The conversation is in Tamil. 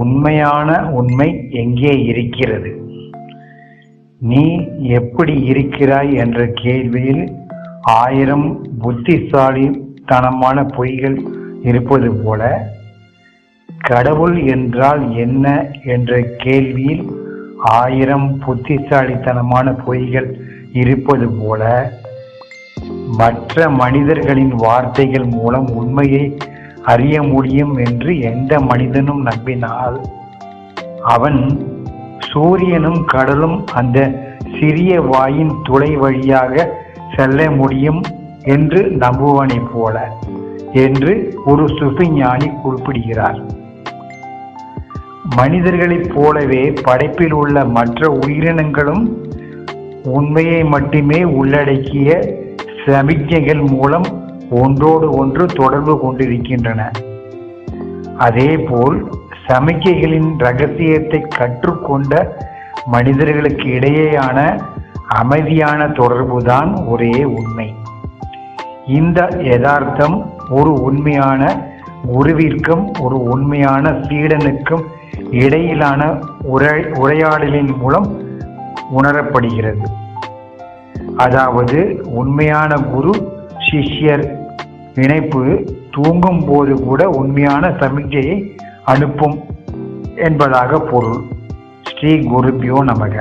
உண்மையான உண்மை எங்கே இருக்கிறது? நீ எப்படி இருக்கிறாய் என்ற கேள்வியில் 1000 புத்திசாலித்தனமான பொய்கள் இருப்பது போல, கடவுள் என்றால் என்ன என்ற கேள்வியில் 1000 புத்திசாலித்தனமான பொய்கள் இருப்பது போல, மற்ற மனிதர்களின் வார்த்தைகள் மூலம் உண்மையை அறிய முடியும் என்று எந்த மனிதனும் நம்பினால், அவன் சூரியனும் கடலும் அந்த சிறிய வாயின் துளை வழியாக செல்ல முடியும் என்று நம்புவனைப் போல என்று ஒரு சுஃபி ஞானி குறிப்பிடுகிறார். மனிதர்களைப் போலவே படைப்பில் உள்ள மற்ற உயிரினங்களும் உண்மையை மட்டுமே உள்ளடக்கிய சமிக்ஞைகள் மூலம் ஒன்றோடு ஒன்று தொடர்பு கொண்டிருக்கின்றன. அதேபோல் சமிக்ஞைகளின் இரகசியத்தை கற்றுக்கொண்ட மனிதர்களுக்கு இடையேயான அமைதியான தொடர்புதான் ஒரே உண்மை. இந்த யதார்த்தம் ஒரு உண்மையான குருவிற்கும் ஒரு உண்மையான சீடனுக்கும் இடையிலான உரையாடலின் மூலம் உணரப்படுகிறது. அதாவது உண்மையான குரு சிஷ்யர் இணைப்பு தூங்கும் போது கூட உண்மையான சமிக்ஞையை அனுப்பும் என்பதாக பொருள். ஸ்ரீ குருபியோ நமக.